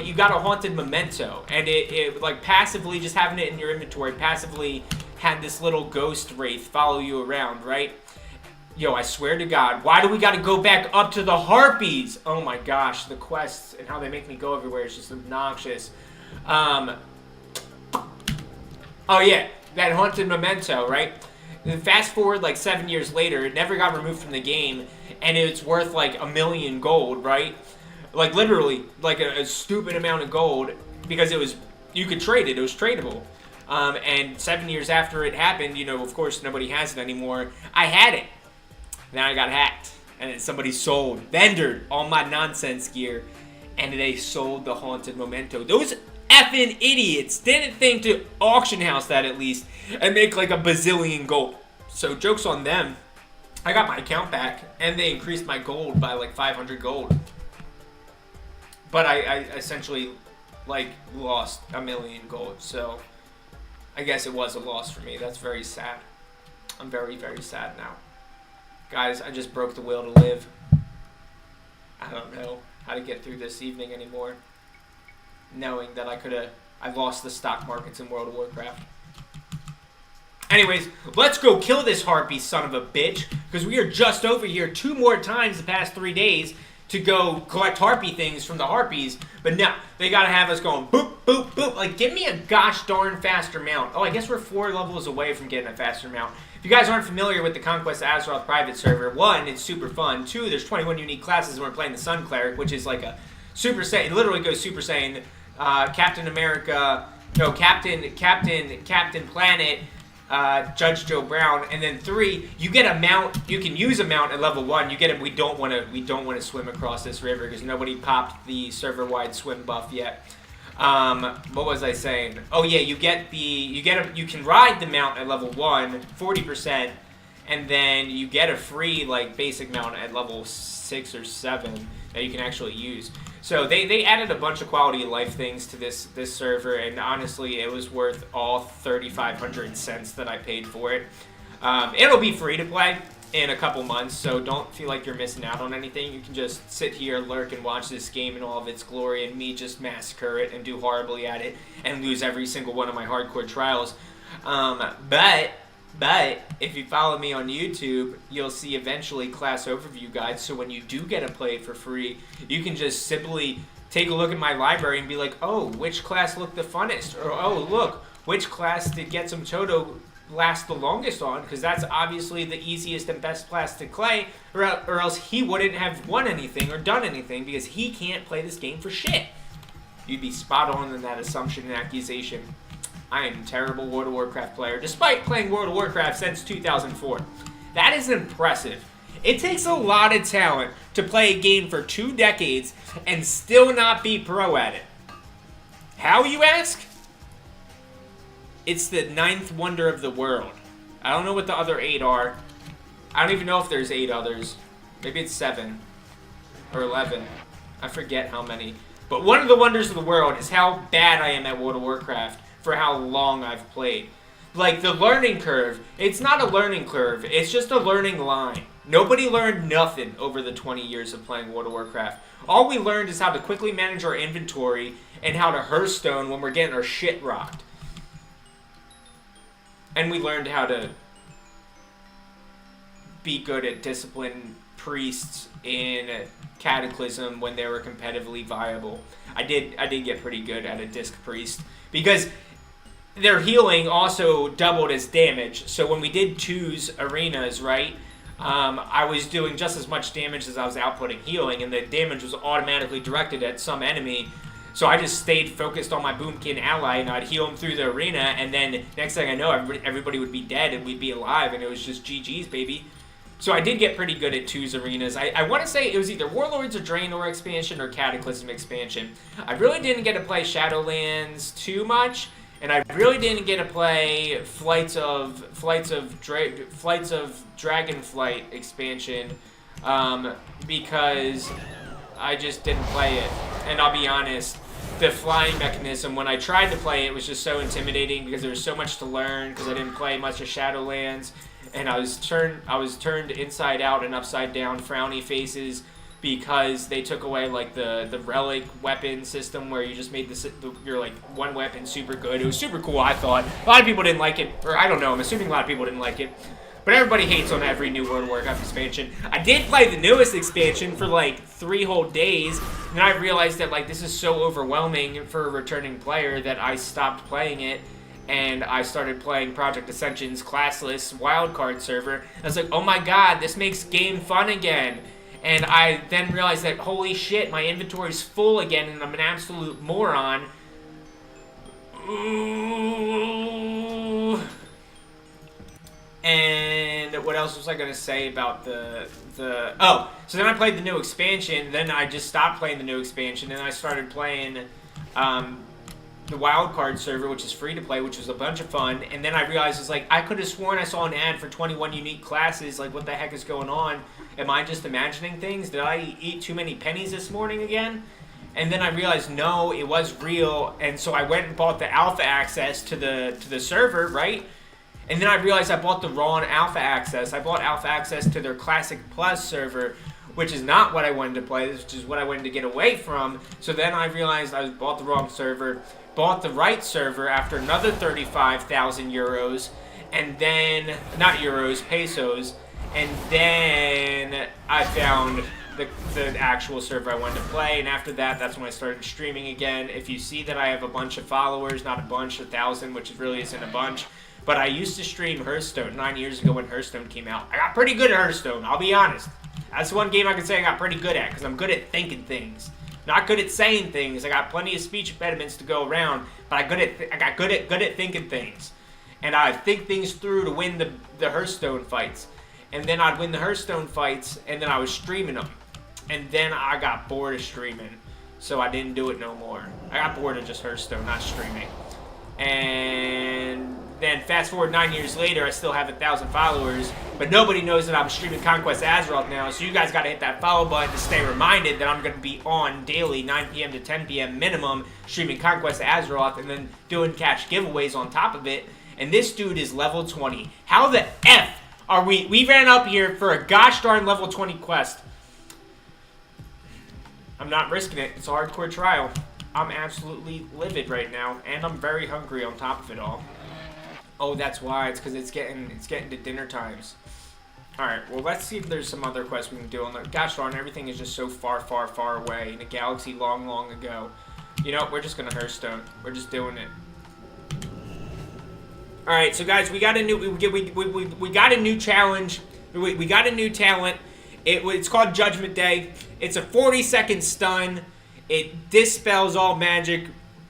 You got a Haunted Memento. And it like passively, just having it in your inventory, passively had this little ghost wraith follow you around, right? Yo, I swear to God, why do we got to go back up to the Harpies? Oh my gosh, the quests and how they make me go everywhere is just obnoxious. Oh yeah, that haunted memento, right? Fast forward like 7 years later, it never got removed from the game, and it's worth like 1,000,000 gold, right? Like literally, like a stupid amount of gold, because you could trade it, it was tradable. And 7 years after it happened, you know, of course nobody has it anymore. I had it. Now I got hacked, and then somebody vendored all my nonsense gear, and they sold the haunted memento. Those effing idiots didn't think to auction house that at least and make like a bazillion gold. So joke's on them. I got my account back, and they increased my gold by like 500 gold. But I essentially like lost 1,000,000 gold. So I guess it was a loss for me. That's very sad. I'm very, very sad now. Guys, I just broke the will to live. I don't know how to get through this evening anymore, knowing that I lost the stock markets in World of Warcraft. Anyways, let's go kill this harpy son of a bitch, because we are just over here 2 more times the past 3 days to go collect harpy things from the harpies, but no, they gotta have us going boop, boop, boop. Like, give me a gosh darn faster mount. Oh, I guess we're 4 levels away from getting a faster mount. If you guys aren't familiar with the Conquest Azeroth private server, 1, it's super fun. 2, there's 21 unique classes, and we're playing the Sun Cleric, which is like a Super Saiyan. It literally goes Super Saiyan, Captain America, no, Captain Planet, Judge Joe Brown, and then 3, you get a mount. You can use a mount at level 1. You get it. We don't want to swim across this river because nobody popped the server-wide swim buff yet. What was I saying? Oh yeah, you can ride the mount at level 1, 40%, and then you get a free like basic mount at level 6 or 7 that you can actually use. So they added a bunch of quality of life things to this server, and honestly, it was worth all 3,500 cents that I paid for it. It'll be free to play in a couple months, so don't feel like you're missing out on anything. You can just sit here, lurk, and watch this game in all of its glory, and me just massacre it and do horribly at it and lose every single one of my hardcore trials. But if you follow me on YouTube, you'll see eventually class overview guides. So when you do get to play it for free, you can just simply take a look at my library and be like, oh, which class looked the funnest? Or, oh, look, which class did Getsum Toto last the longest on? Because that's obviously the easiest and best class to play, or else he wouldn't have won anything or done anything, because he can't play this game for shit. You'd be spot on in that assumption and accusation. I am a terrible World of Warcraft player, despite playing World of Warcraft since 2004. That is impressive. It takes a lot of talent to play a game for 2 decades and still not be pro at it. How, you ask? It's the 9th wonder of the world. I don't know what the other 8 are. I don't even know if there's 8 others. Maybe it's 7 or 11. I forget how many. But one of the wonders of the world is how bad I am at World of Warcraft for how long I've played. Like, the learning curve, it's not a learning curve, it's just a learning line. Nobody learned nothing over the 20 years of playing World of Warcraft. All we learned is how to quickly manage our inventory and how to Hearthstone when we're getting our shit rocked. And we learned how to be good at discipline priests in Cataclysm when they were competitively viable. I did get pretty good at a disc priest, because their healing also doubled as damage. So when we did 2's arenas, right, I was doing just as much damage as I was outputting healing, and the damage was automatically directed at some enemy. So I just stayed focused on my Boomkin ally, and I'd heal him through the arena, and then next thing I know, everybody would be dead, and we'd be alive, and it was just GG's, baby. So I did get pretty good at 2's arenas. I want to say it was either Warlords or Draenor expansion or Cataclysm expansion. I really didn't get to play Shadowlands too much, and I really didn't get to play Flights of Dragonflight expansion because I just didn't play it. And I'll be honest, the flying mechanism, when I tried to play it, was just so intimidating because there was so much to learn, because I didn't play much of Shadowlands, and I was turned inside out and upside down frowny faces because they took away like the relic weapon system where you just made your like one weapon super good. It was super cool, I thought. A lot of people didn't like it, or I don't know, I'm assuming a lot of people didn't like it. But everybody hates on every new World of Warcraft expansion. I did play the newest expansion for like 3 whole days, and then I realized that like this is so overwhelming for a returning player that I stopped playing it, and I started playing Project Ascension's classless wildcard server. I was like, oh my god, this makes game fun again. And I then realized that, holy shit, my inventory's full again, and I'm an absolute moron. Ooh. And what else was I going to say about oh, so then I played the new expansion, then I just stopped playing the new expansion, and I started playing the wildcard server, which is free to play, which was a bunch of fun, and then I realized, it's like, I could have sworn I saw an ad for 21 unique classes, like, what the heck is going on? Am I just imagining things? Did I eat too many pennies this morning again? And then I realized, no, it was real, and so I went and bought the alpha access to the server, right? And then I realized I bought the wrong alpha access. I bought alpha access to their Classic Plus server, which is not what I wanted to play, which is what I wanted to get away from. So then I realized I bought the wrong server, bought the right server after another 35,000 euros, and then, not euros, pesos, and then I found the actual server I wanted to play, and after that, that's when I started streaming again. If you see that I have a bunch of followers, not a bunch, 1,000, which really isn't a bunch, but I used to stream Hearthstone 9 years ago when Hearthstone came out. I got pretty good at Hearthstone, I'll be honest. That's one game I can say I got pretty good at, because I'm good at thinking things. Not good at saying things. I got plenty of speech impediments to go around, but I got good at thinking things. And I think things through to win the Hearthstone fights. And then I'd win the Hearthstone fights, and then I was streaming them. And then I got bored of streaming, so I didn't do it no more. I got bored of just Hearthstone, not streaming. And then fast forward 9 years later, I still have 1,000 followers, but nobody knows that I'm streaming Conquest Azeroth now, so you guys gotta hit that follow button to stay reminded that I'm gonna be on daily, 9 p.m. to 10 p.m. minimum, streaming Conquest Azeroth, and then doing cash giveaways on top of it. And this dude is level 20. How the F are we? We ran up here for a gosh darn level 20 quest. I'm not risking it. It's a hardcore trial. I'm absolutely livid right now, and I'm very hungry on top of it all. Oh, that's why. It's because it's getting to dinner times. All right. Well, let's see if there's some other quests we can do. Gosh darn, everything is just so far, far, far away in a galaxy long, long ago. You know, we're just gonna Hearthstone. We're just doing it. All right. So guys, we got a new we got a new challenge. We got a new talent. It's called Judgment Day. It's a 40-second stun. It dispels all magic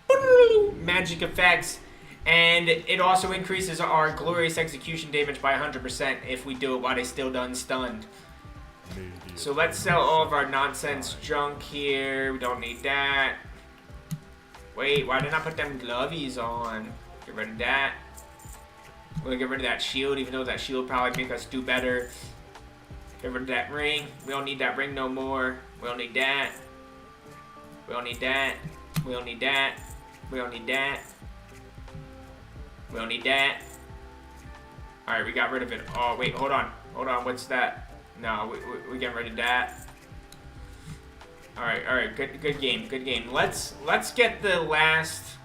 effects, and it also increases our glorious execution damage by 100% if we do it while they still done stunned. So let's sell all of our nonsense junk here. We don't need that. Wait, why didn't I put them glovies on? Get rid of that. We're gonna get rid of that shield, even though that shield probably make us do better. Get rid of that ring. We don't need that ring no more. We don't need that. We don't need that. We don't need that. We don't need that. We don't need that. Alright, we got rid of it. Oh, wait, hold on. Hold on, what's that? No, we getting rid of that. Alright, good game, good game. Let's get the last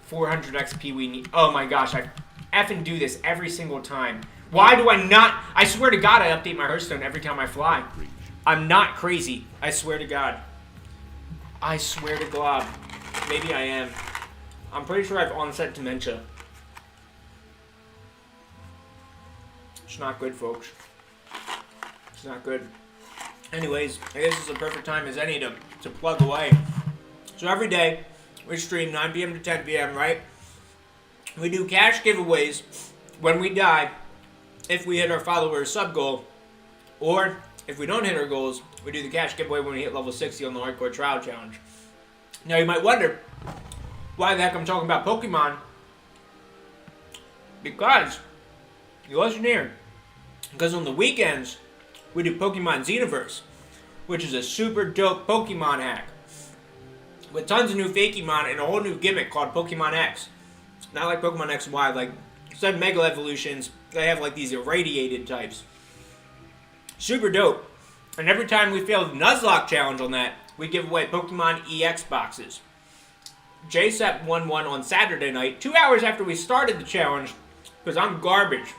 400 XP we need. Oh my gosh, I effing do this every single time. Why do I not? I swear to God, I update my Hearthstone every time I fly. I'm not crazy. I swear to God. I swear to God. Maybe I am. I'm pretty sure I have onset dementia. It's not good, folks. It's not good. Anyways, I guess it's the perfect time as any to plug away. So every day, we stream 9 p.m. to 10 p.m., right? We do cash giveaways when we die, if we hit our follower sub goal, or if we don't hit our goals, we do the cash giveaway when we hit level 60 on the Hardcore Trial Challenge. Now you might wonder, why the heck I'm talking about Pokemon? Because, you listen here, because on the weekends, we do Pokemon Xenoverse, which is a super dope Pokemon hack, with tons of new Fakemon and a whole new gimmick called Pokemon X. Not like Pokemon X and Y, like, instead of Mega Evolutions, they have like these irradiated types. Super dope. And every time we fail the Nuzlocke challenge on that, we give away Pokemon EX boxes. JSEP won one on Saturday night, 2 hours after we started the challenge, because I'm garbage.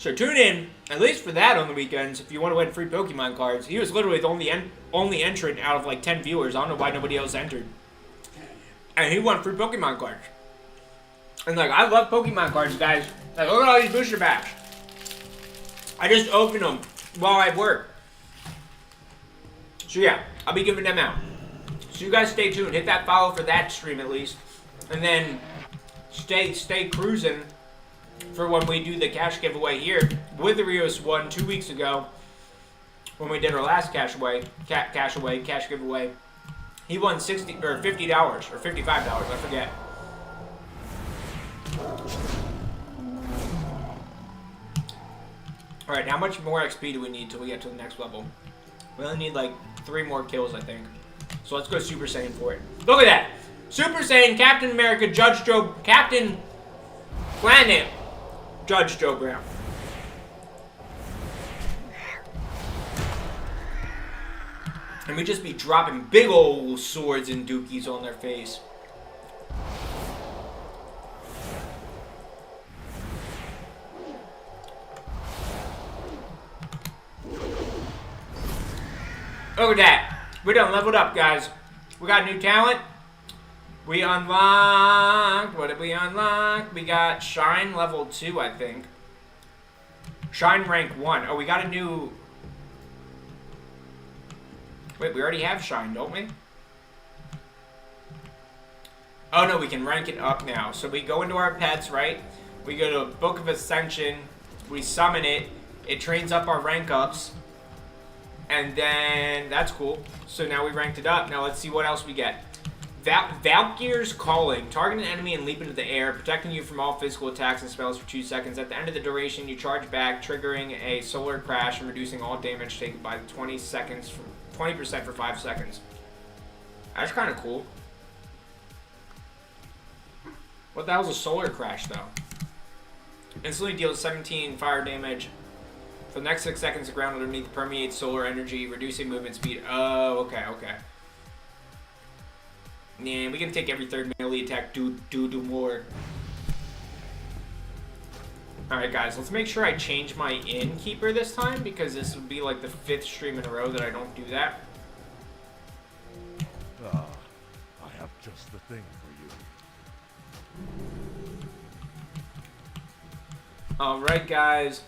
So tune in, at least for that on the weekends, if you want to win free Pokemon cards. He was literally the only entrant out of like 10 viewers. I don't know why nobody else entered. And he won free Pokemon cards. And like, I love Pokemon cards, guys. Like, look at all these booster packs. I just open them while I work. So yeah, I'll be giving them out. So you guys stay tuned. Hit that follow for that stream at least. And then stay cruising for when we do the cash giveaway here with the Rios one 2 weeks ago when we did our last cash giveaway. He won $60 or $50 or $55, I forget. All right, how much more XP do we need till we get to the next level? We only need like 3 more kills, I think. So let's go Super Saiyan for it. Look at that! Super Saiyan, Captain America, Judge Joe, Captain Planet, Judge Joe Brown. And we just be dropping big old swords and dookies on their face. Look at that. We done leveled up, guys. We got new talent. We unlocked... What did we unlock? We got Shine level 2, I think. Shine rank 1. Oh, we got a new... Wait, we already have Shine, don't we? Oh, no, we can rank it up now. So we go into our pets, right? We go to Book of Ascension. We summon it. It trains up our rank ups. And then, that's cool. So now we ranked it up. Now let's see what else we get. Valkyr's Calling. Target an enemy and leap into the air, protecting you from all physical attacks and spells for 2 seconds. At the end of the duration, you charge back, triggering a solar crash and reducing all damage taken by 20% for 5 seconds. That's kind of cool. What the hell's a solar crash, though? Instantly deals 17 fire damage. For the next 6 seconds, the ground underneath permeates solar energy, reducing movement speed. Oh, okay, okay. Yeah, we can take every 3rd melee attack, do more. Alright, guys, let's make sure I change my innkeeper this time, because this would be like the 5th stream in a row that I don't do that. Ah, I have just the thing for you. Alright, guys.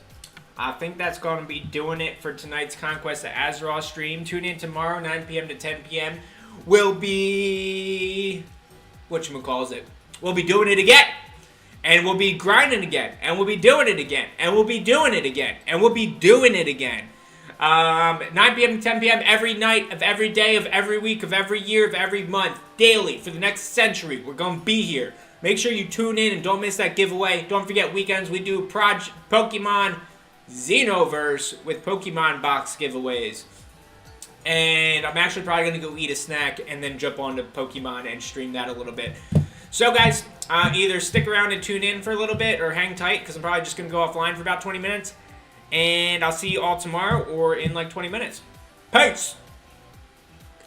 I think that's going to be doing it for tonight's Conquest of Azeroth stream. Tune in tomorrow, 9 p.m. to 10 p.m. We'll be... whatchamacallit? We'll be doing it again. And we'll be grinding again. And we'll be doing it again. And we'll be doing it again. And we'll be doing it again. 9 p.m. to 10 p.m. every night of every day of every week of every year of every month. Daily for the next century. We're going to be here. Make sure you tune in and don't miss that giveaway. Don't forget weekends we do Pokemon Xenoverse with Pokemon box giveaways. And I'm actually probably going to go eat a snack and then jump onto Pokemon and stream that a little bit. So guys, either stick around and tune in for a little bit or hang tight because I'm probably just going to go offline for about 20 minutes. And I'll see you all tomorrow or in like 20 minutes. Peace!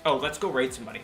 Oh, let's go raid somebody.